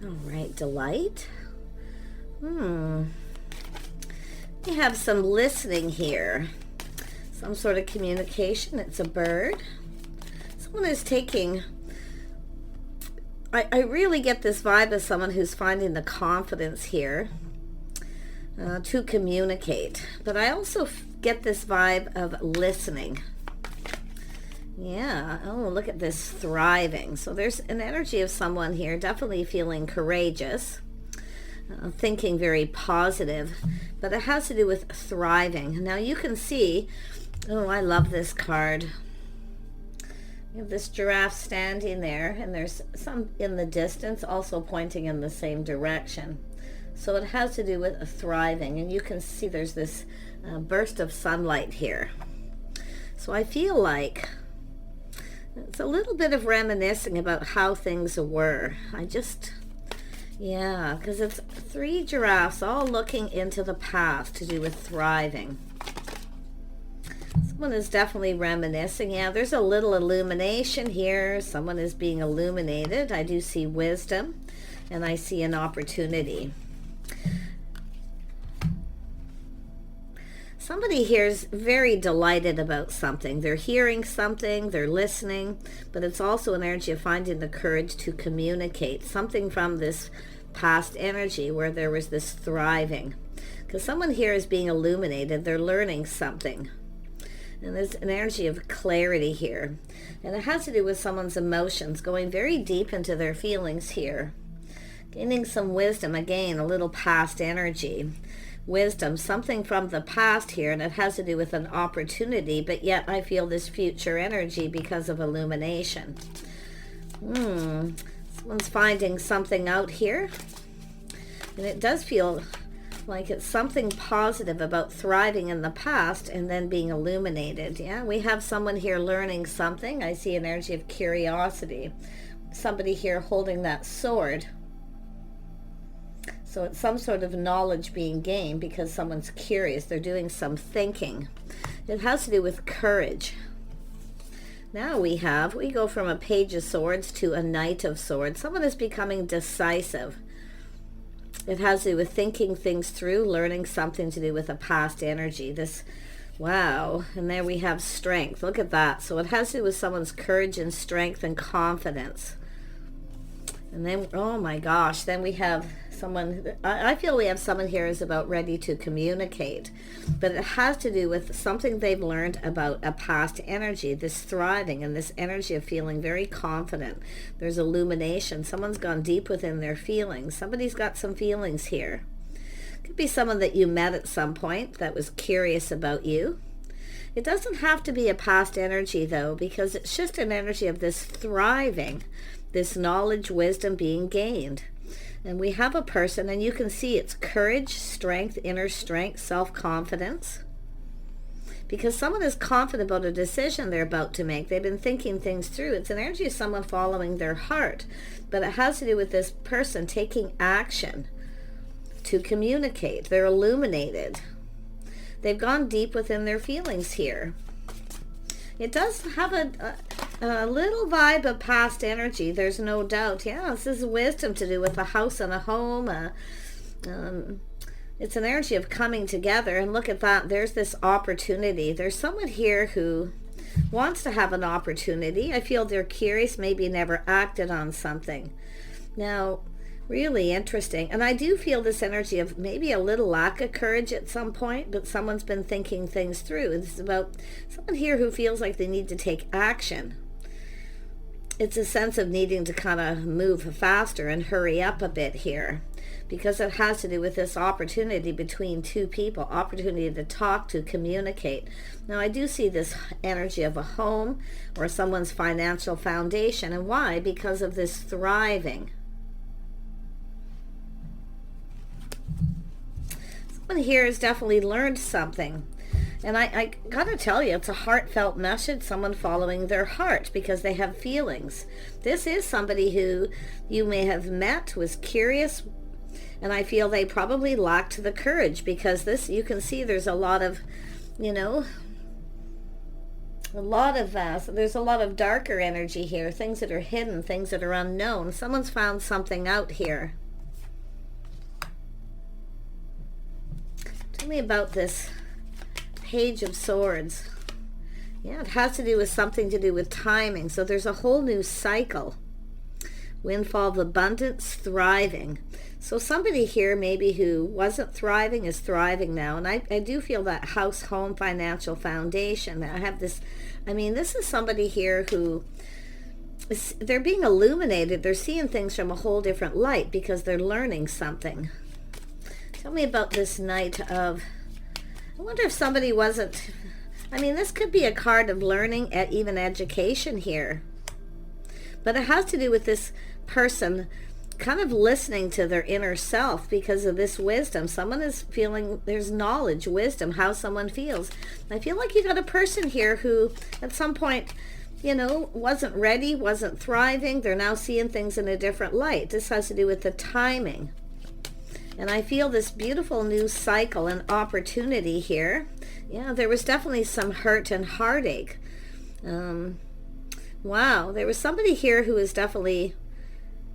All right, delight. We have some listening here. Some sort of communication. It's a bird. Someone is taking... I really get this vibe of someone who's finding the confidence here to communicate. But I also get this vibe of listening. Yeah. Oh, look at this, thriving. So there's an energy of someone here definitely feeling courageous, thinking very positive, but it has to do with thriving. Now you can see, oh, I love this card. You have this giraffe standing there, and there's some in the distance also pointing in the same direction. So it has to do with thriving, and you can see there's this burst of sunlight here. So I feel like it's a little bit of reminiscing about how things were. Yeah, because it's 3 giraffes all looking into the past to do with thriving. Someone is definitely reminiscing. Yeah, there's a little illumination here. Someone is being illuminated. I do see wisdom, and I see an opportunity. Somebody here is very delighted about something. They're hearing something, they're listening, but it's also an energy of finding the courage to communicate something from this past energy where there was this thriving. Because someone here is being illuminated, they're learning something. And there's an energy of clarity here. And it has to do with someone's emotions, going very deep into their feelings here. Gaining some wisdom, again, a little past energy. Wisdom, something from the past here, and it has to do with an opportunity, but yet I feel this future energy because of illumination. Someone's finding something out here, and it does feel like it's something positive about thriving in the past and then being illuminated. Yeah, we have someone here learning something. I see an energy of curiosity. Somebody here holding that sword. So it's some sort of knowledge being gained because someone's curious. They're doing some thinking. It has to do with courage. Now we go from a Page of Swords to a Knight of Swords. Someone is becoming decisive. It has to do with thinking things through, learning something to do with a past energy. Wow. And there we have strength. Look at that. So it has to do with someone's courage and strength and confidence. And then, oh my gosh, then we have someone, I feel we have someone here who's about ready to communicate, but it has to do with something they've learned about a past energy, this thriving and this energy of feeling very confident. There's illumination. Someone's gone deep within their feelings. Somebody's got some feelings here. Could be someone that you met at some point that was curious about you. It doesn't have to be a past energy though, because it's just an energy of this thriving, this knowledge, wisdom being gained. And we have a person, and you can see it's courage, strength, inner strength, self-confidence. Because someone is confident about a decision they're about to make. They've been thinking things through. It's an energy of someone following their heart. But it has to do with this person taking action to communicate. They're illuminated. They've gone deep within their feelings here. It does have a little vibe of past energy, there's no doubt. Yeah, this is wisdom to do with a house and a home. It's an energy of coming together. And look at that, there's this opportunity. There's someone here who wants to have an opportunity. I feel they're curious, maybe never acted on something. Now, really interesting. And I do feel this energy of maybe a little lack of courage at some point, but someone's been thinking things through. It's about someone here who feels like they need to take action. It's a sense of needing to kind of move faster and hurry up a bit here, because it has to do with this opportunity between two people, opportunity to talk, to communicate. Now I do see this energy of a home or someone's financial foundation. And why? Because of this thriving. Someone here has definitely learned something. And I gotta tell you, it's a heartfelt message, someone following their heart because they have feelings. This is somebody who you may have met, was curious, and I feel they probably lacked the courage because this, you can see there's a lot of, A lot of there's a lot of darker energy here, things that are hidden, things that are unknown. Someone's found something out here. Tell me about this Page of Swords. Yeah, it has to do with something to do with timing. So there's a whole new cycle. Windfall of abundance, thriving. So somebody here maybe who wasn't thriving is thriving now. And I do feel that house, home, financial foundation. I have this, I mean, this is somebody here who they're being illuminated. They're seeing things from a whole different light because they're learning something. Tell me about this Knight of, I wonder if somebody wasn't, I mean, this could be a card of learning, even education here. But it has to do with this person kind of listening to their inner self because of this wisdom. Someone is feeling, there's knowledge, wisdom, how someone feels. I feel like you got a person here who at some point, you know, wasn't ready, wasn't thriving. They're now seeing things in a different light. This has to do with the timing. And I feel this beautiful new cycle and opportunity here. Yeah, there was definitely some hurt and heartache. Wow, there was somebody here who was definitely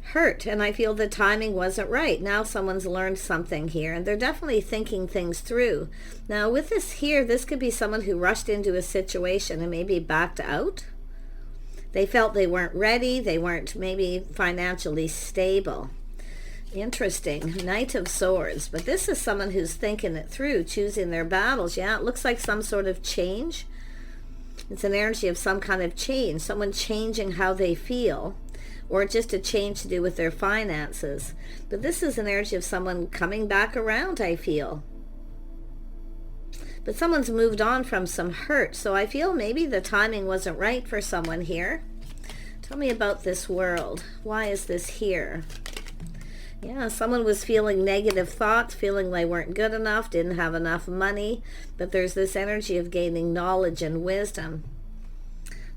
hurt, and I feel the timing wasn't right. Now someone's learned something here, and they're definitely thinking things through. Now with this here, this could be someone who rushed into a situation and maybe backed out. They felt they weren't ready. They weren't maybe financially stable. Interesting. Knight of Swords. But this is someone who's thinking it through, choosing their battles. Yeah, it looks like some sort of change. It's an energy of some kind of change. Someone changing how they feel. Or just a change to do with their finances. But this is an energy of someone coming back around, I feel. But someone's moved on from some hurt. So I feel maybe the timing wasn't right for someone here. Tell me about this World. Why is this here? Yeah, someone was feeling negative thoughts, feeling they weren't good enough, didn't have enough money. But there's this energy of gaining knowledge and wisdom.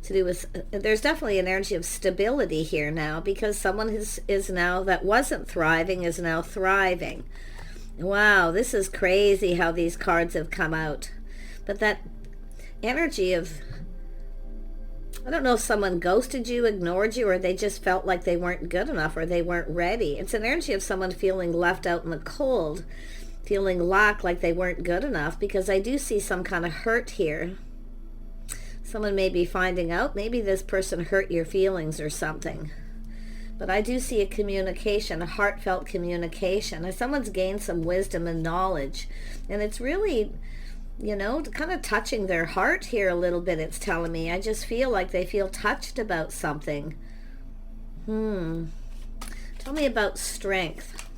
To do with, there's definitely an energy of stability here now because someone is now that wasn't thriving is now thriving. Wow, this is crazy how these cards have come out. But that energy of, I don't know if someone ghosted you, ignored you, or they just felt like they weren't good enough or they weren't ready. It's an energy of someone feeling left out in the cold, feeling lack, like they weren't good enough, because I do see some kind of hurt here. Someone may be finding out, maybe this person hurt your feelings or something. But I do see a communication, a heartfelt communication. Someone's gained some wisdom and knowledge. And it's really, you know, kind of touching their heart here a little bit, it's telling me. I just feel like they feel touched about something. Tell me about strength.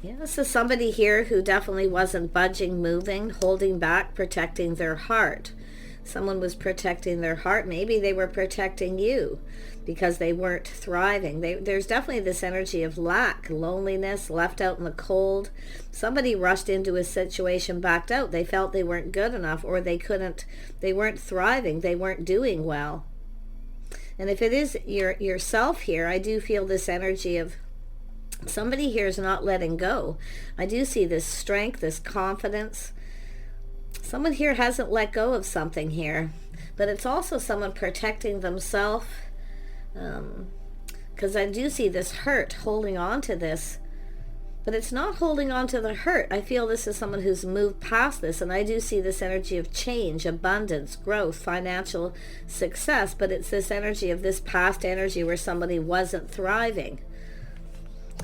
Yeah, this is somebody here who definitely wasn't budging, moving, holding back, protecting their heart. Someone was protecting their heart. Maybe they were protecting you because they weren't thriving. There's definitely this energy of lack, loneliness, left out in the cold. Somebody rushed into a situation, backed out. They felt they weren't good enough, or they weren't thriving. They weren't doing well. And if it is yourself here, I do feel this energy of somebody here is not letting go. I do see this strength, this confidence. Someone here hasn't let go of something here, but it's also someone protecting themselves, because I do see this hurt, holding on to this, but it's not holding on to the hurt. I feel this is someone who's moved past this, and I do see this energy of change, abundance, growth, financial success, but it's this energy of this past energy where somebody wasn't thriving.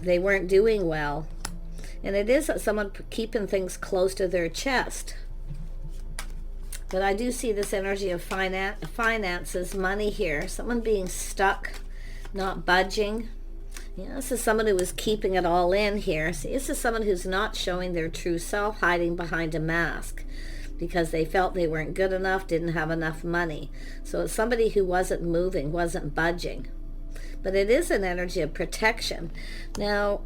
They weren't doing well, and it is someone keeping things close to their chest. But I do see this energy of finances, money here. Someone being stuck, not budging. Yeah, this is someone who is keeping it all in here. See, this is someone who's not showing their true self, hiding behind a mask because they felt they weren't good enough, didn't have enough money. So it's somebody who wasn't moving, wasn't budging. But it is an energy of protection. Now,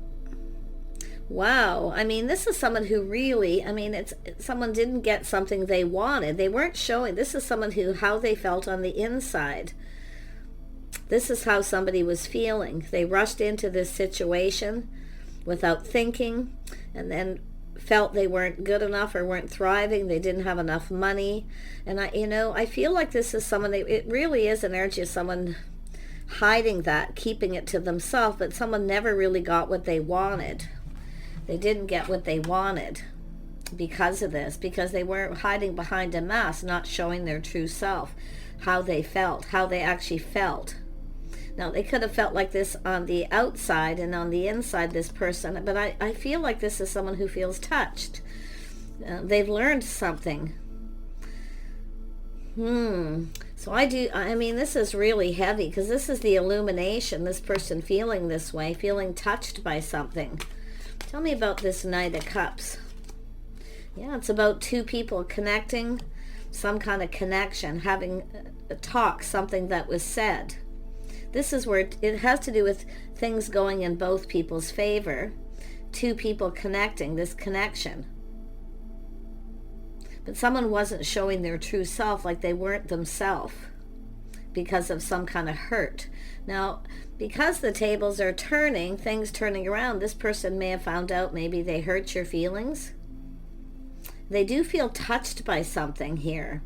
wow, I mean, this is someone who really, I mean, someone didn't get something they wanted. They weren't showing. This is someone who, how they felt on the inside. This is how somebody was feeling. They rushed into this situation without thinking, and then felt they weren't good enough or weren't thriving. They didn't have enough money. And I feel like this is someone, it really is an energy of someone hiding that, keeping it to themselves, but someone never really got what they wanted. They didn't get what they wanted because of this, because they weren't hiding behind a mask, not showing their true self, how they felt, how they actually felt. Now, they could have felt like this on the outside, and on the inside, this person, but I feel like this is someone who feels touched. They've learned something. So I mean, this is really heavy, because this is the illumination, this person feeling this way, feeling touched by something. Tell me about this Knight of Cups. Yeah, it's about two people connecting, some kind of connection, having a talk, something that was said. This is where it has to do with things going in both people's favor. Two people connecting, this connection. But someone wasn't showing their true self, like they weren't themselves, because of some kind of hurt. Now, because the tables are turning, things turning around, this person may have found out maybe they hurt your feelings. They do feel touched by something here.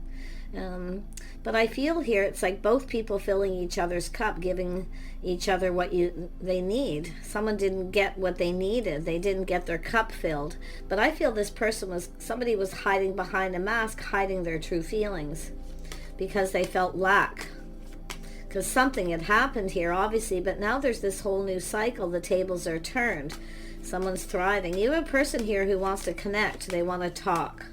But I feel here it's like both people filling each other's cup, giving each other what they need. Someone didn't get what they needed. They didn't get their cup filled. But I feel this person somebody was hiding behind a mask, hiding their true feelings, because they felt lack. Because something had happened here, obviously, but now there's this whole new cycle. The tables are turned. Someone's thriving. You have a person here who wants to connect. They want to talk.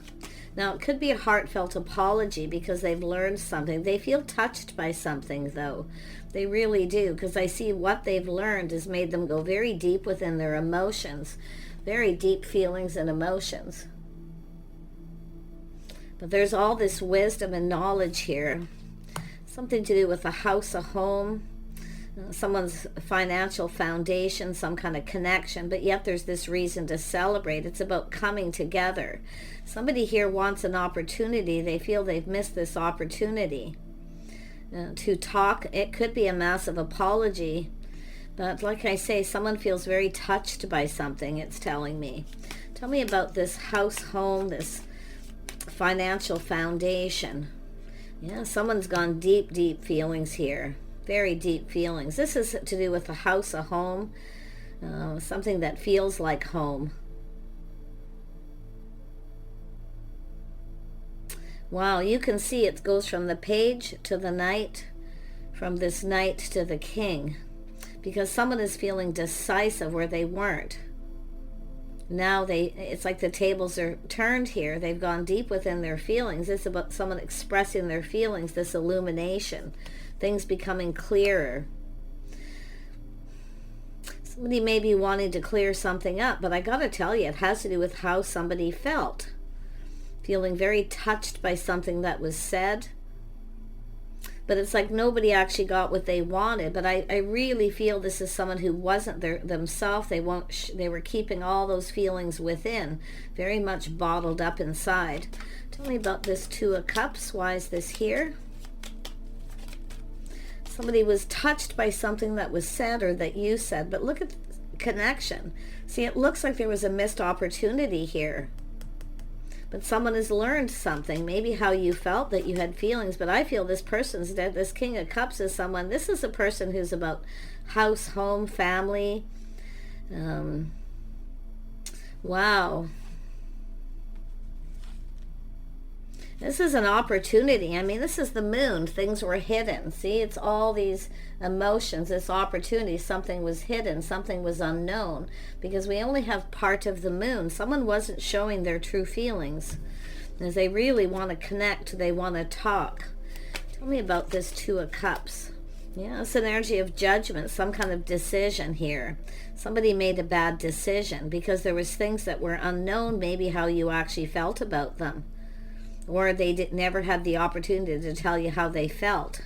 Now, it could be a heartfelt apology because they've learned something. They feel touched by something, though. They really do, because I see what they've learned has made them go very deep within their emotions, very deep feelings and emotions. But there's all this wisdom and knowledge here. Something to do with a house, a home, someone's financial foundation, some kind of connection, but yet there's this reason to celebrate. It's about coming together. Somebody here wants an opportunity. They feel they've missed this opportunity to talk. It could be a massive apology, but like I say, someone feels very touched by something, it's telling me. Tell me about this house, home, this financial foundation. Yeah, someone's gone deep, deep feelings here. Very deep feelings. This is to do with a house, a home, something that feels like home. Wow, you can see it goes from the Page to the Knight, from this Knight to the King, because someone is feeling decisive where they weren't. Now it's like the tables are turned here. They've gone deep within their feelings. It's about someone expressing their feelings, this illumination, things becoming clearer. Somebody may be wanting to clear something up, but I gotta tell you, it has to do with how somebody felt. Feeling very touched by something that was said. But it's like nobody actually got what they wanted. But I really feel this is someone who wasn't themselves. They were keeping all those feelings within, very much bottled up inside. Tell me about this Two of Cups. Why is this here? Somebody was touched by something that was said or that you said. But look at the connection. See, it looks like there was a missed opportunity here. But someone has learned something, maybe how you felt, that you had feelings, but I feel this person's dead. This King of Cups is someone, this is a person who's about house, home, family. Wow. This is an opportunity. I mean, this is the moon. Things were hidden. See, it's all these emotions, this opportunity. Something was hidden. Something was unknown. Because we only have part of the moon. Someone wasn't showing their true feelings. As they really want to connect, they want to talk. Tell me about this Two of Cups. Yeah, it's an energy of judgment, some kind of decision here. Somebody made a bad decision because there was things that were unknown, maybe how you actually felt about them. Or they never had the opportunity to tell you how they felt.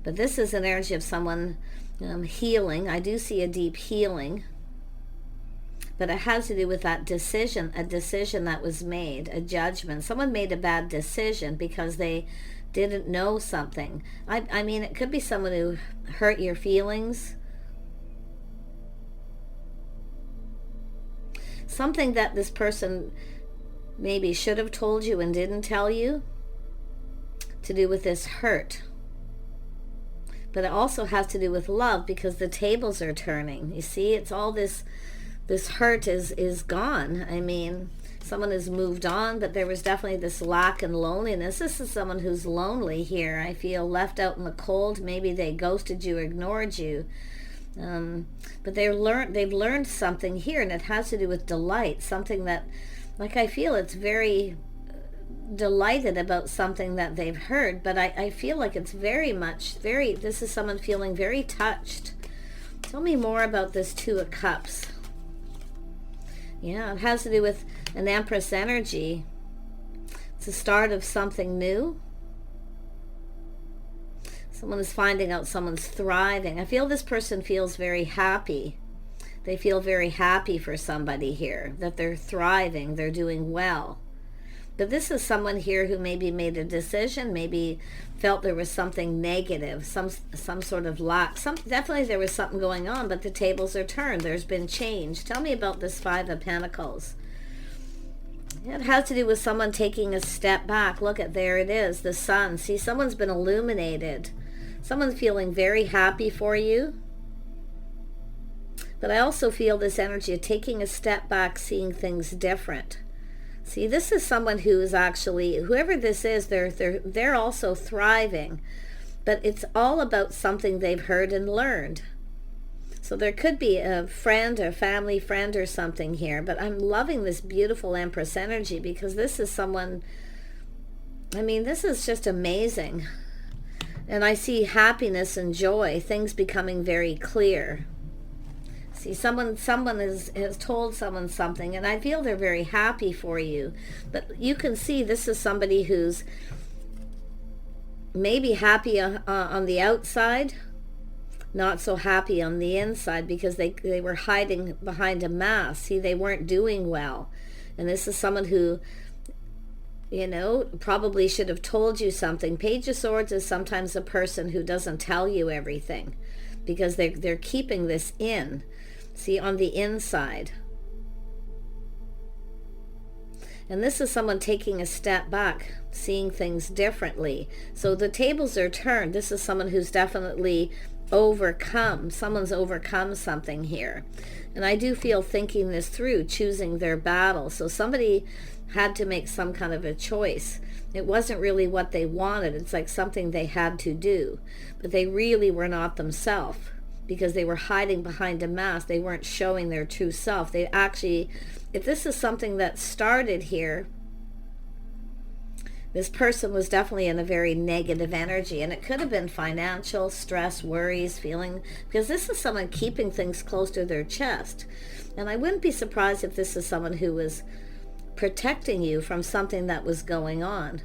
But this is an energy of someone healing. I do see a deep healing. But it has to do with that decision, a decision that was made, a judgment. Someone made a bad decision because they didn't know something. I mean, it could be someone who hurt your feelings. something that this person maybe should have told you and didn't tell you, to do with this hurt. But it also has to do with love, because the tables are turning. You see, it's all this hurt is gone. I mean, someone has moved on, but there was definitely this lack and loneliness. This is someone who's lonely here. I feel left out in the cold. Maybe they ghosted you, ignored you. But they've learned something here, and it has to do with delight. Something that, like, I feel it's very delighted about something that they've heard, but I feel like it's this is someone feeling very touched. Tell me more about this Two of Cups. Yeah, it has to do with an Empress energy. It's the start of something new. Someone is finding out someone's thriving. I feel this person feels very happy. They feel very happy for somebody here, that they're thriving, they're doing well. But this is someone here who maybe made a decision, maybe felt there was something negative, some sort of lack. Definitely there was something going on, but the tables are turned. There's been change. Tell me about this Five of Pentacles. It has to do with someone taking a step back. Look at, there it is, the sun. See, someone's been illuminated. Someone's feeling very happy for you. But I also feel this energy of taking a step back, seeing things different. See, this is someone who is actually, whoever this is, they're also thriving. But it's all about something they've heard and learned. So there could be a friend or family friend or something here. But I'm loving this beautiful Empress energy, because this is someone, I mean, this is just amazing. And I see happiness and joy, things becoming very clear. See, someone has told someone something, and I feel they're very happy for you. But you can see this is somebody who's maybe happy on the outside, not so happy on the inside, because they were hiding behind a mask. See, they weren't doing well. And this is someone who, you know, probably should have told you something. Page of Swords is sometimes a person who doesn't tell you everything, because they're keeping this in. See, on the inside. And this is someone taking a step back, seeing things differently. So the tables are turned. This is someone who's definitely overcome. Someone's overcome something here. And I do feel thinking this through, choosing their battle. So somebody had to make some kind of a choice. It wasn't really what they wanted. It's like something they had to do. But they really were not themselves, because they were hiding behind a mask. They weren't showing their true self. They actually, if this is something that started here, this person was definitely in a very negative energy, and it could have been financial stress, worries, feeling, because this is someone keeping things close to their chest. And I wouldn't be surprised if this is someone who was protecting you from something that was going on.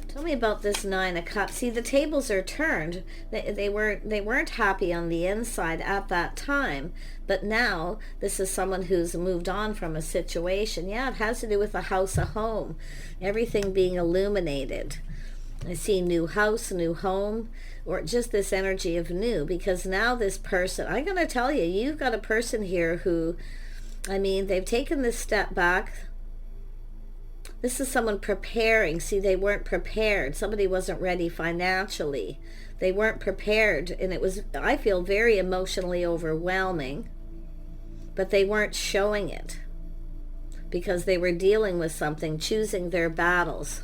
Tell me about this Nine of Cups. See, the tables are turned. They weren't happy on the inside at that time, but now this is someone who's moved on from a situation. Yeah, it has to do with a house, a home, everything being illuminated. I see new house, new home, or just this energy of new, because now this person, I'm going to tell you, you've got a person here who, I mean, they've taken this step back. This is someone preparing. See, they weren't prepared. Somebody wasn't ready financially. They weren't prepared, and it was, I feel, very emotionally overwhelming, but they weren't showing it because they were dealing with something, choosing their battles.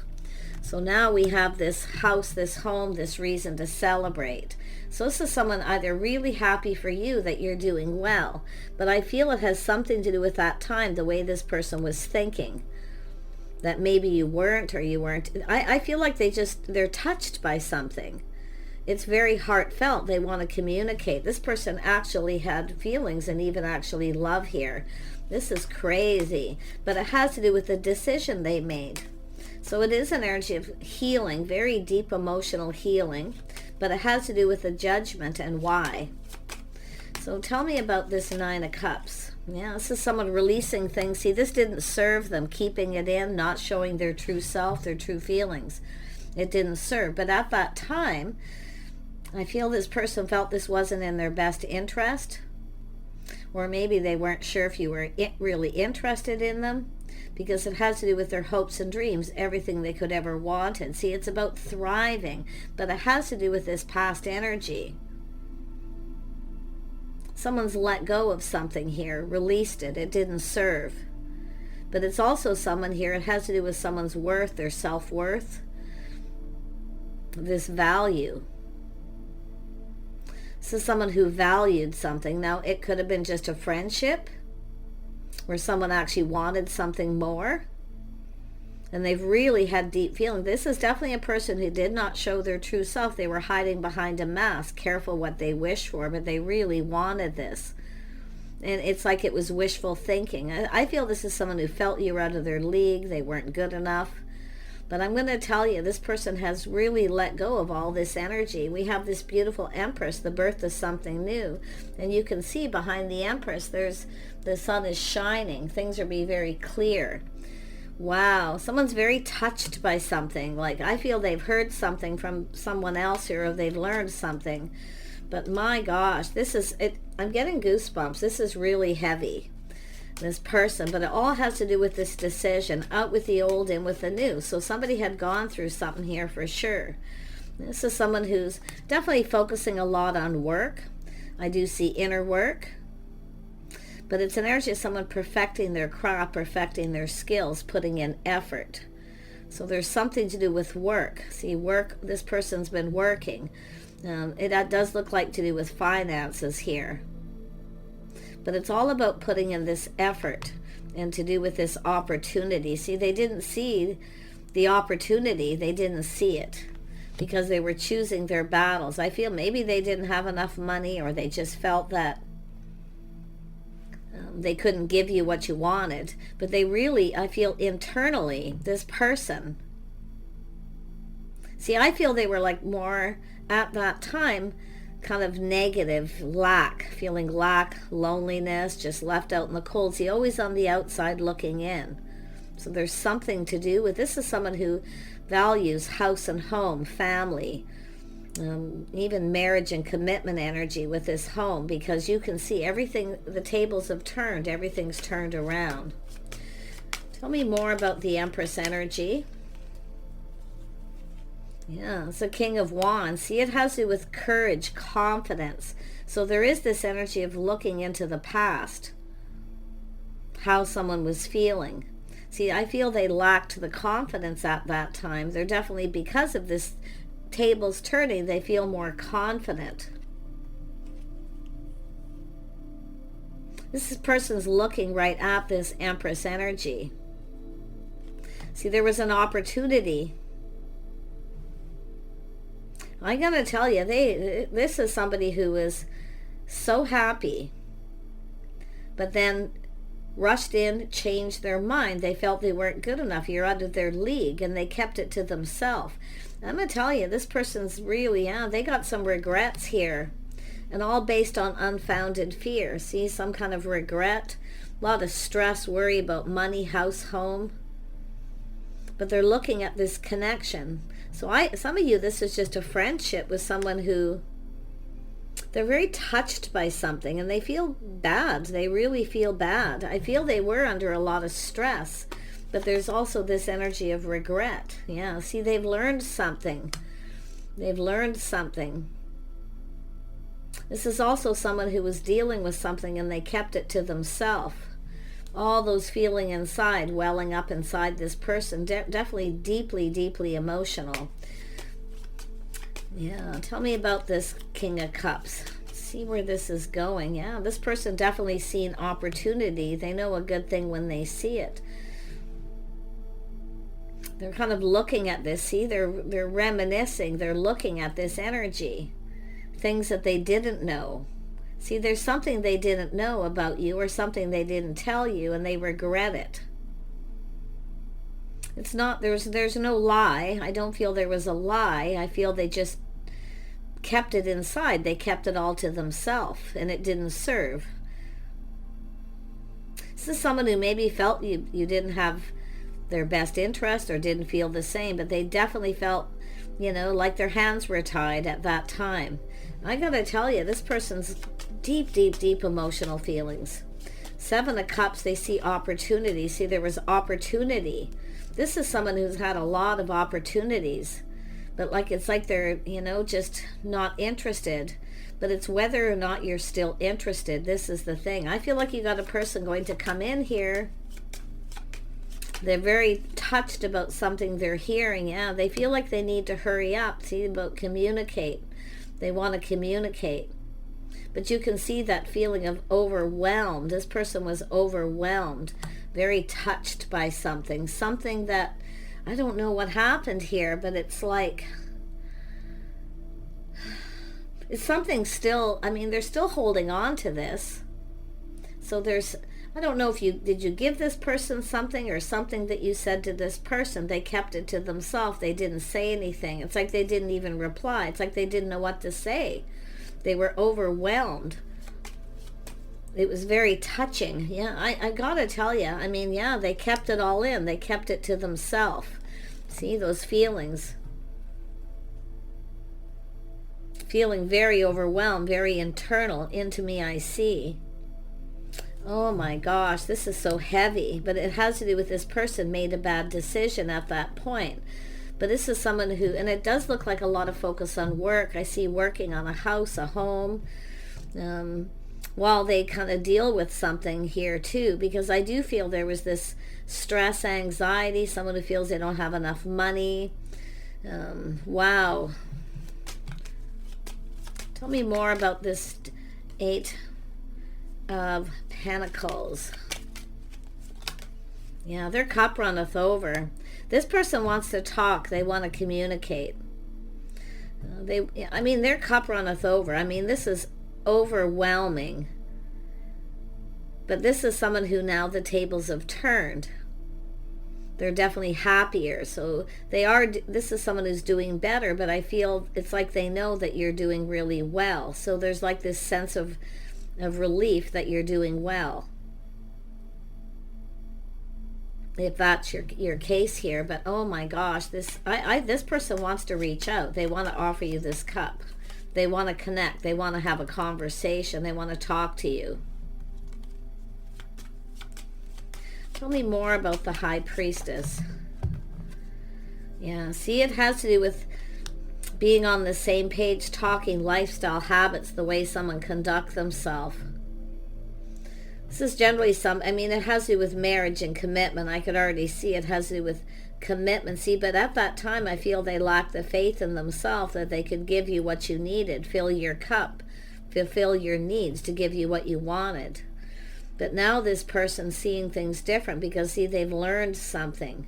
So now we have this house, this home, this reason to celebrate. So this is someone either really happy for you that you're doing well, but I feel it has something to do with that time, the way this person was thinking. That maybe you weren't, or you weren't. I feel like they're touched by something. It's very heartfelt. They want to communicate. This person actually had feelings and even actually love here. This is crazy. But it has to do with the decision they made. So it is an energy of healing, very deep emotional healing. But it has to do with the judgment and why. So tell me about this Nine of Cups. Yeah, this is someone releasing things. See, this didn't serve them, keeping it in, not showing their true self, their true feelings. It didn't serve. But at that time, I feel this person felt this wasn't in their best interest, Or maybe they weren't sure if you were really interested in them, because it has to do with their hopes and dreams, everything they could ever wanted. See, it's about thriving, but it has to do with this past energy. Someone's let go of something here, released it, it didn't serve. But it's also someone here, it has to do with someone's worth, their self-worth, this value. This is someone who valued something. Now, it could have been just a friendship where someone actually wanted something more, and they've really had deep feeling. This is definitely a person who did not show their true self. They were hiding behind a mask, careful what they wish for, but they really wanted this. And it's like it was wishful thinking. I feel this is someone who felt you were out of their league, they weren't good enough. But I'm going to tell you, this person has really let go of all this energy. We have this beautiful Empress, the birth of something new. And you can see behind the Empress, the sun is shining. Things are being very clear. Wow, someone's very touched by something. Like, I feel they've heard something from someone else here, or they've learned something. But my gosh, this is it. I'm getting goosebumps. This is really heavy, this person. But it all has to do with this decision, out with the old, in with the new. So somebody had gone through something here for sure. This is someone who's definitely focusing a lot on work. I do see inner work. But it's an energy of someone perfecting their craft, perfecting their skills, putting in effort. So there's something to do with work. See, work, this person's been working. It does look like to do with finances here. But it's all about putting in this effort and to do with this opportunity. See, they didn't see the opportunity. They didn't see it because they were choosing their battles. I feel maybe they didn't have enough money, or they just felt that they couldn't give you what you wanted. But they really, I feel internally, this person, see, I feel they were like more at that time kind of negative, lack, feeling lack, loneliness, just left out in the cold. See, always on the outside looking in. So there's something to do with, this is someone who values house and home, family, even marriage and commitment energy with this home, because you can see everything, the tables have turned, everything's turned around. Tell me more about the Empress energy. Yeah, it's a King of Wands. See, it has to do with courage, confidence. So there is this energy of looking into the past, how someone was feeling. See, I feel they lacked the confidence at that time. They're definitely, because of this tables turning, they feel more confident. This person's looking right at this Empress energy. See, there was an opportunity. I gotta tell you, this is somebody who is so happy, but then rushed in, changed their mind. They felt they weren't good enough. You're out of their league, and they kept it to themselves. I'm gonna tell you, this person's really, they got some regrets here, and all based on unfounded fear. See, some kind of regret, a lot of stress, worry about money, house, home. But they're looking at this connection. So some of you, this is just a friendship with someone who, they're very touched by something, and they feel bad. They really feel bad. I feel they were under a lot of stress, but there's also this energy of regret. Yeah, see, they've learned something. They've learned something. This is also someone who was dealing with something, and they kept it to themselves. All those feeling inside, welling up inside this person, definitely deeply, deeply emotional. Yeah, tell me about this King of Cups. See where this is going. Yeah, this person definitely seen opportunity. They know a good thing when they see it. They're kind of looking at this. See, they're reminiscing. They're looking at this energy. Things that they didn't know. See, there's something they didn't know about you, or something they didn't tell you, and they regret it. It's not, there's no lie. I don't feel there was a lie. I feel they just kept it inside. They kept it all to themselves, and it didn't serve. This is someone who maybe felt you didn't have their best interest, or didn't feel the same, but they definitely felt, like their hands were tied at that time. I gotta tell you, this person's deep, deep, deep emotional feelings. 7 of Cups, they see opportunity. See, there was opportunity. This is someone who's had a lot of opportunities, but like it's like they're, you know, just not interested. But it's whether or not you're still interested. This is the thing. I feel like you got a person going to come in here. They're very touched about something they're hearing. Yeah, they feel like they need to hurry up. See, about communicate. They want to communicate. But you can see that feeling of overwhelmed. This person was overwhelmed, very touched by something. Something that, I don't know what happened here, but it's like, it's something still, I mean, they're still holding on to this. So there's, I don't know if did you give this person something, or something that you said to this person, they kept it to themselves. They didn't say anything. It's like they didn't even reply. It's like they didn't know what to say. They were overwhelmed. It was very touching. Yeah, I gotta tell you, I mean, yeah, they kept it all in. They kept it to themselves. See, those feelings. Feeling very overwhelmed, very internal. Into me I see. Oh my gosh, this is so heavy. But it has to do with this person made a bad decision at that point. But this is someone who, and it does look like a lot of focus on work. I see working on a house, a home, while they kind of deal with something here too, because I do feel there was this stress, anxiety, someone who feels they don't have enough money. Wow. Tell me more about this 8 of Pentacles. Yeah, their cup runneth over. This person wants to talk. They want to communicate. I mean, their cup runneth over. I mean, this is overwhelming. But this is someone who now the tables have turned. They're definitely happier. So this is someone who's doing better, but I feel it's like they know that you're doing really well. So there's like this sense of relief that you're doing well. If that's your case here. But oh my gosh, this person wants to reach out. They want to offer you this cup. They want to connect. They want to have a conversation. They want to talk to you. Tell me more about the High Priestess. Yeah, see, it has to do with being on the same page, talking lifestyle habits, the way someone conduct themselves. This is generally I mean, it has to do with marriage and commitment. I could already see it has to do with commitment. See, but at that time, I feel they lacked the faith in themselves that they could give you what you needed, fill your cup, fulfill your needs, to give you what you wanted. But now this person's seeing things different because, see, they've learned something.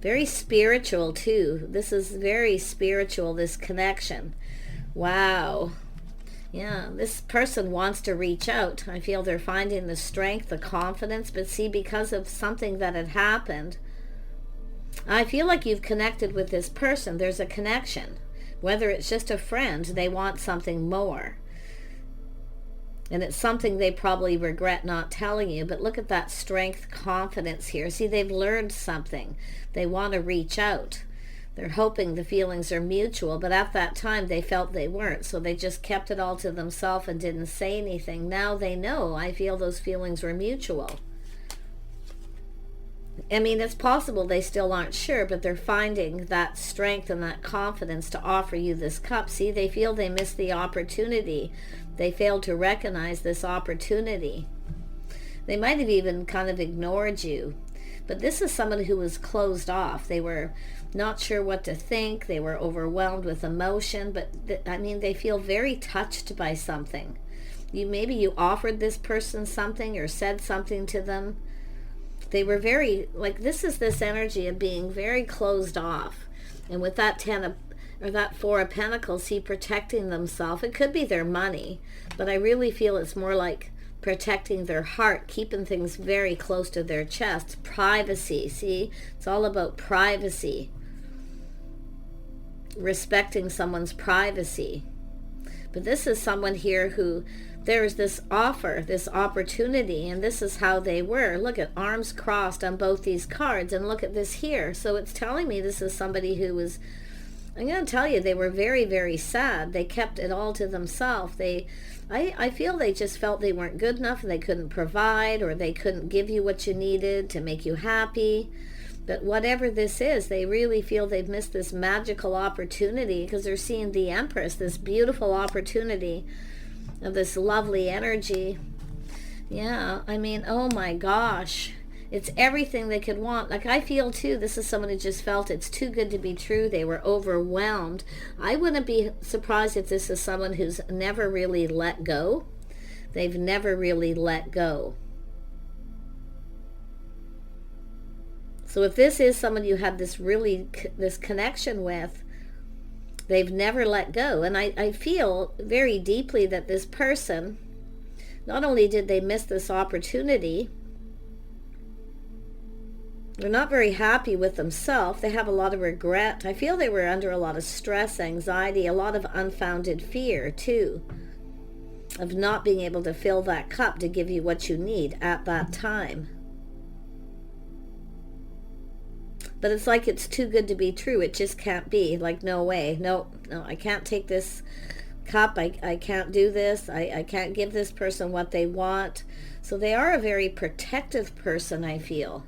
Very spiritual, too. This is very spiritual, this connection. Wow. Yeah, this person wants to reach out. I feel they're finding the strength, the confidence, but see, because of something that had happened, I feel like you've connected with this person. There's a connection. Whether it's just a friend, they want something more. And it's something they probably regret not telling you, but look at that strength, confidence here. See, they've learned something. They want to reach out. They're hoping the feelings are mutual, but at that time they felt they weren't, so they just kept it all to themselves and didn't say anything. Now they know. I feel those feelings were mutual. I mean, it's possible they still aren't sure, but they're finding that strength and that confidence to offer you this cup. See, they feel they missed the opportunity. They failed to recognize this opportunity. They might have even kind of ignored you. But this is someone who was closed off. They were not sure what to think. They were overwhelmed with emotion. But I mean, they feel very touched by something. Maybe you offered this person something or said something to them. They were very, like, this is this energy of being very closed off. And with that that 4 of Pentacles, see, protecting themselves. It could be their money, but I really feel it's more like protecting their heart, keeping things very close to their chest. Privacy, see? It's all about privacy. Respecting someone's privacy. But this is someone here who, there is this offer, this opportunity, and this is how they were. Look at arms crossed on both these cards, and look at this here. So it's telling me this is somebody who was I'm going to tell you, they were very, very sad. They kept it all to themselves. I feel they just felt they weren't good enough and they couldn't provide, or they couldn't give you what you needed to make you happy. But whatever this is, they really feel they've missed this magical opportunity, because they're seeing the Empress, this beautiful opportunity of this lovely energy. Yeah, I mean, oh my gosh. It's everything they could want. Like, I feel too, this is someone who just felt it's too good to be true. They were overwhelmed. I wouldn't be surprised if this is someone who's never really let go. They've never really let go. So if this is someone you have this connection with, they've never let go. And I feel very deeply that this person, not only did they miss this opportunity, they're not very happy with themselves. They have a lot of regret. I feel they were under a lot of stress, anxiety, a lot of unfounded fear too, of not being able to fill that cup to give you what you need at that time. But it's like it's too good to be true. It just can't be. Like, no way. No, I can't take this cup. I can't do this. I can't give this person what they want. So they are a very protective person, I feel.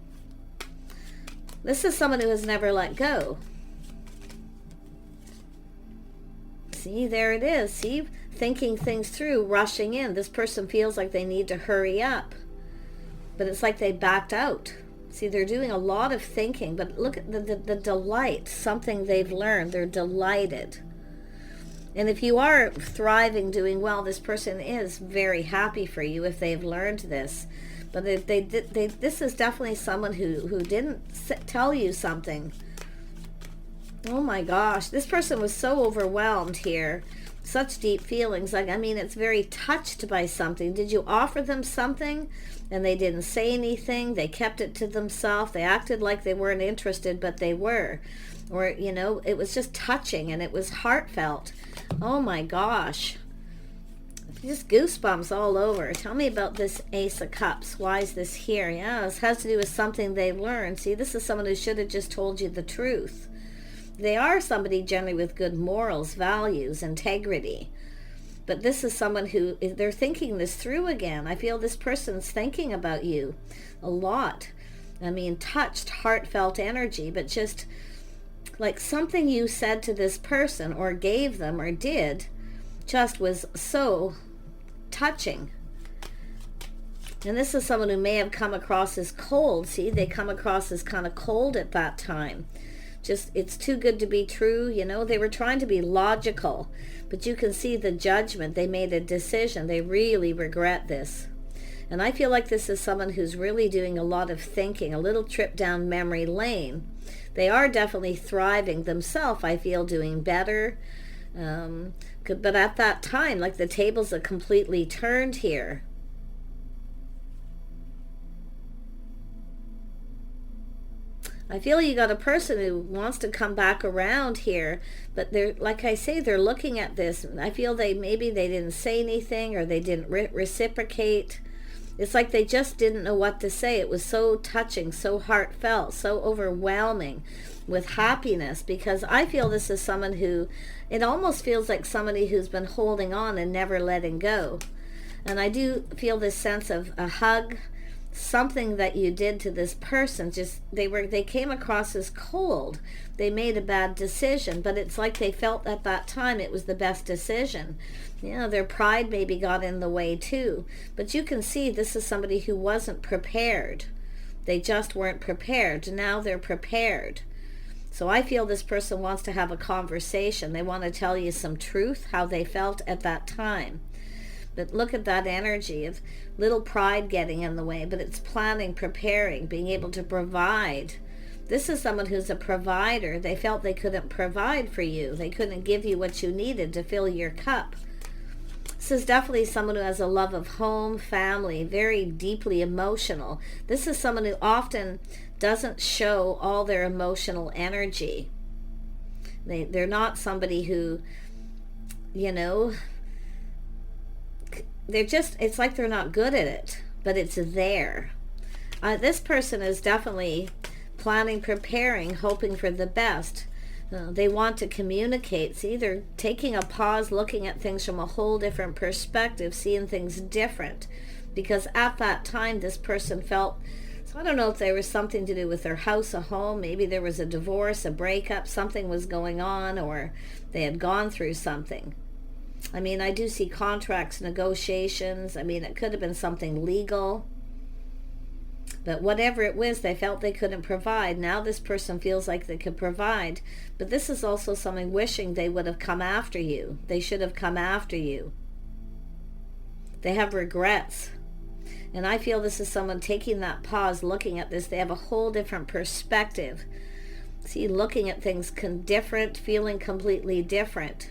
This is someone who has never let go. See, there it is. See, thinking things through, rushing in. This person feels like they need to hurry up. But it's like they backed out. See, they're doing a lot of thinking, but look at the delight, something they've learned. They're delighted. And if you are thriving, doing well, this person is very happy for you if they've learned this. But this is definitely someone who didn't tell you something. Oh my gosh, this person was so overwhelmed here. Such deep feelings. Like, I mean, it's very touched by something. Did you offer them something and they didn't say anything? They kept it to themselves. They acted like they weren't interested, but they were. Or, you know, it was just touching and it was heartfelt. Oh my gosh. Just goosebumps all over. Tell me about this Ace of Cups. Why is this here? Yeah, this has to do with something they learned. See, this is someone who should have just told you the truth. They are somebody generally with good morals, values, integrity. But this is someone who, they're thinking this through again. I feel this person's thinking about you a lot. I mean, touched, heartfelt energy, but just like something you said to this person or gave them or did just was so touching. And this is someone who may have come across as cold. See, they come across as kind of cold at that time. Just, it's too good to be true. You know, they were trying to be logical, but you can see the judgment. They made a decision. They really regret this. And I feel like this is someone who's really doing a lot of thinking, a little trip down memory lane. They are definitely thriving themselves, I feel, doing better. But at that time, like, the tables are completely turned here. I feel you got a person who wants to come back around here, but they're, like I say, they're looking at this. I feel maybe they didn't say anything, or they didn't reciprocate. It's like they just didn't know what to say. It was so touching, so heartfelt, so overwhelming with happiness, because I feel this is someone who, it almost feels like somebody who's been holding on and never letting go. And I do feel this sense of a hug, something that you did to this person. Just, they came across as cold. They made a bad decision, but it's like they felt at that time it was the best decision. You know, their pride maybe got in the way too. But you can see this is somebody who wasn't prepared. They just weren't prepared. Now they're prepared. So I feel this person wants to have a conversation. They want to tell you some truth, how they felt at that time. But look at that energy of little pride getting in the way, but it's planning, preparing, being able to provide. This is someone who's a provider. They felt they couldn't provide for you. They couldn't give you what you needed to fill your cup. This is definitely someone who has a love of home, family, very deeply emotional. This is someone who often doesn't show all their emotional energy. They're not somebody who, you know, they're just, it's like they're not good at it, but it's there. This person is definitely planning, preparing, hoping for the best. They want to communicate. See, they're taking a pause, looking at things from a whole different perspective, seeing things different. Because at that time, this person felt, so I don't know if there was something to do with their house, a home, maybe there was a divorce, a breakup, something was going on, or they had gone through something. I mean, I do see contracts, negotiations. I mean, it could have been something legal. But whatever it was, they felt they couldn't provide. Now this person feels like they could provide. But this is also someone wishing they would have come after you. They should have come after you. They have regrets. And I feel this is someone taking that pause, looking at this. They have a whole different perspective. See, looking at things different, feeling completely different.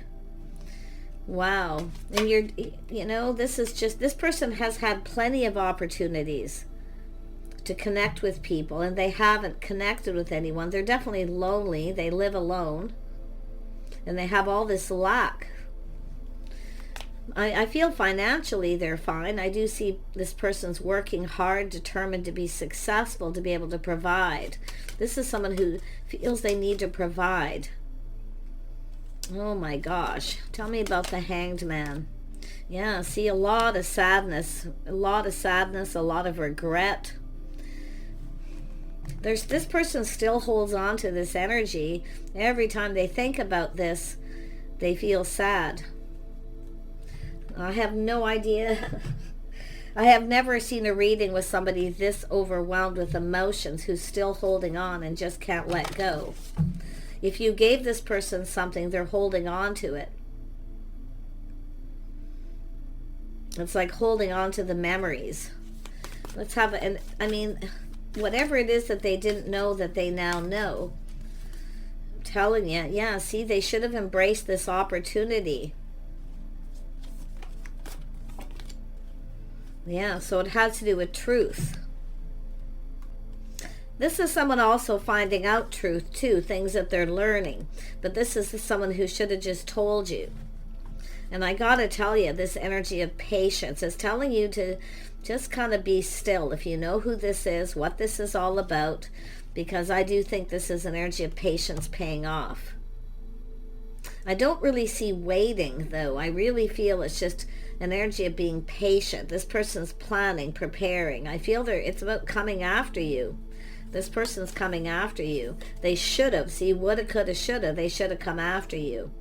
Wow. And this person has had plenty of opportunities to connect with people, and they haven't connected with anyone. They're definitely lonely. They live alone, and they have all this lack. I feel financially they're fine. I do see this person's working hard, determined to be successful, to be able to provide. This is someone who feels they need to provide. Oh my gosh. Tell me about the Hanged Man. Yeah, see, a lot of sadness, a lot of regret. This person still holds on to this energy. Every time they think about this, they feel sad. I have no idea. I have never seen a reading with somebody this overwhelmed with emotions who's still holding on and just can't let go. If you gave this person something, they're holding on to it. It's like holding on to the memories. Let's have whatever it is that they didn't know that they now know. I'm telling you, yeah, see, they should have embraced this opportunity. Yeah, so it has to do with truth. This is someone also finding out truth too, things that they're learning. But this is someone who should have just told you. And I gotta tell you, this energy of patience is telling you to just kind of be still. If you know who this is, what this is all about, because I do think this is an energy of patience paying off. I don't really see waiting, though. I really feel it's just an energy of being patient. This person's planning, preparing. I feel it's about coming after you. This person's coming after you. They should have. See, woulda, coulda, shoulda. They should have come after you.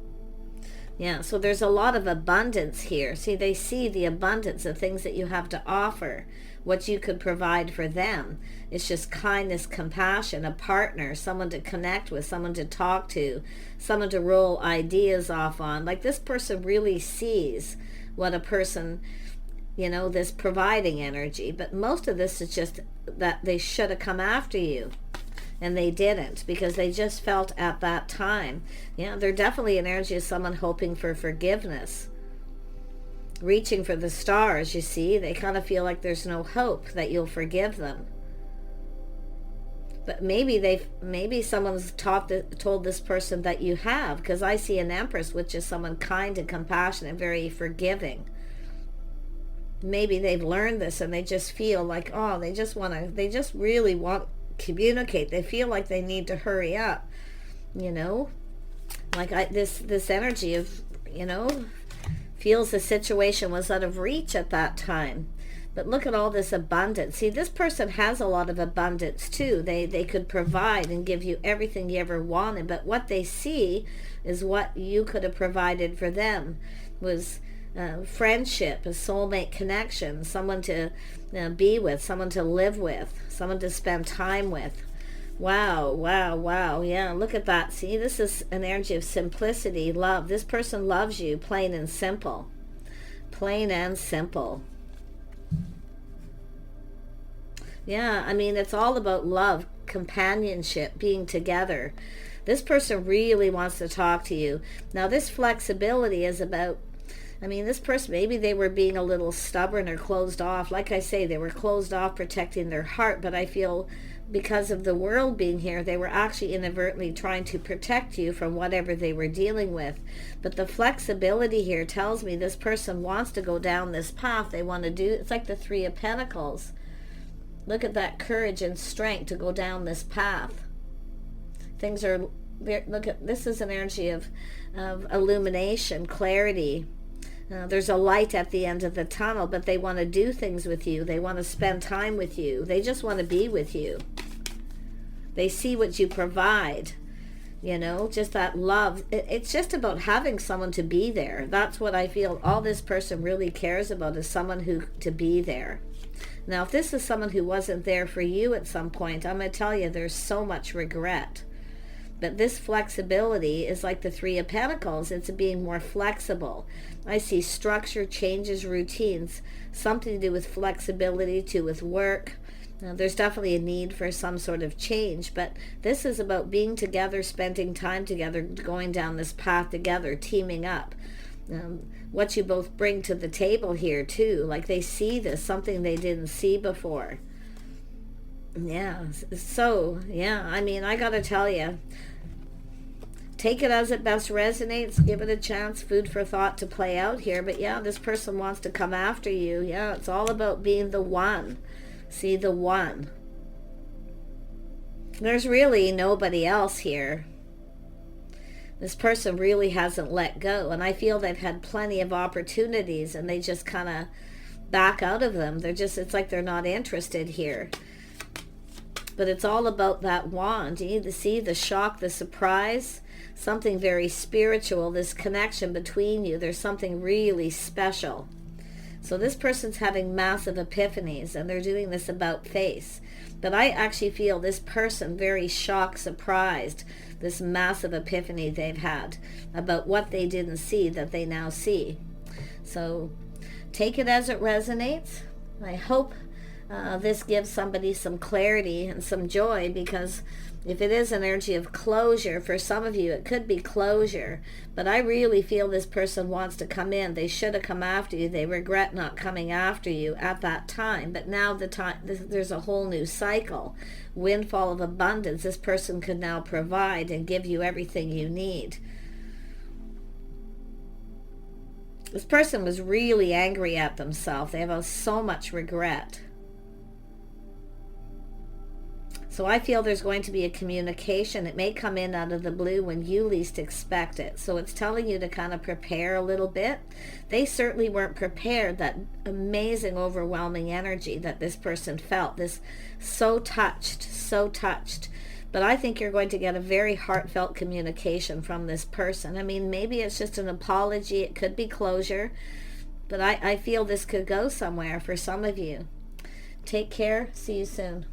Yeah, so there's a lot of abundance here. See, they see the abundance of things that you have to offer, what you could provide for them. It's just kindness, compassion, a partner, someone to connect with, someone to talk to, someone to roll ideas off on. Like, this person really sees what a person, this providing energy. But most of this is just that they should have come after you. And they didn't, because they just felt at that time. Yeah, they're definitely an energy of someone hoping for forgiveness. Reaching for the stars, you see. They kind of feel like there's no hope that you'll forgive them. But maybe someone's told this person that you have, because I see an Empress, which is someone kind and compassionate, very forgiving. Maybe they've learned this and they just feel like, they just really want communicate. They feel like they need to hurry up, like this energy of, feels the situation was out of reach at that time. But look at all this abundance. See, this person has a lot of abundance too. They could provide and give you everything you ever wanted, but what they see is what you could have provided for them was friendship, a soulmate connection, someone to be with, someone to live with, someone to spend time with. Wow, wow, wow. Yeah, look at that. See, this is an energy of simplicity, love. This person loves you, plain and simple. Plain and simple. Yeah, it's all about love, companionship, being together. This person really wants to talk to you. Now, this flexibility is about, this person, maybe they were being a little stubborn or closed off. Like I say, they were closed off, protecting their heart, but I feel because of the world being here, they were actually inadvertently trying to protect you from whatever they were dealing with. But the flexibility here tells me this person wants to go down this path. They want to do, it's like the Three of Pentacles. Look at that courage and strength to go down this path. Things are look at this is an energy of illumination, clarity. There's a light at the end of the tunnel, but they want to do things with you. They want to spend time with you. They just want to be with you. They see what you provide, you know, just that love. It's just about having someone to be there. That's what I feel all this person really cares about, is someone who to be there. Now, if this is someone who wasn't there for you at some point, I'm going to tell you there's so much regret. But this flexibility is like the Three of Pentacles. It's being more flexible. I see structure, changes, routines, something to do with flexibility, to with work. Now, there's definitely a need for some sort of change, but this is about being together, spending time together, going down this path together, teaming up. What you both bring to the table here too, like they see this, something they didn't see before. Yeah, so yeah, I mean, I gotta tell you, take it as it best resonates, give it a chance, food for thought to play out here. But yeah, this person wants to come after you. Yeah, it's all about being the one. See, the one. There's really nobody else here. This person really hasn't let go, and I feel they've had plenty of opportunities and they just kind of back out of them. It's like they're not interested here. But it's all about that wand. You need to see the shock, the surprise, something very spiritual, this connection between you. There's something really special. So this person's having massive epiphanies, and they're doing this about face. But I actually feel this person very shocked, surprised, this massive epiphany they've had about what they didn't see that they now see. So take it as it resonates. I hope this gives somebody some clarity and some joy, because if it is an energy of closure, for some of you it could be closure, but I really feel this person wants to come in. They should have come after you. They regret not coming after you at that time, but now there's a whole new cycle, windfall of abundance. This person could now provide and give you everything you need. This person was really angry at themselves. They have so much regret. So I feel there's going to be a communication. It may come in out of the blue when you least expect it. So it's telling you to kind of prepare a little bit. They certainly weren't prepared. That amazing, overwhelming energy that this person felt. This so touched, so touched. But I think you're going to get a very heartfelt communication from this person. I mean, maybe it's just an apology. It could be closure. But I feel this could go somewhere for some of you. Take care. See you soon.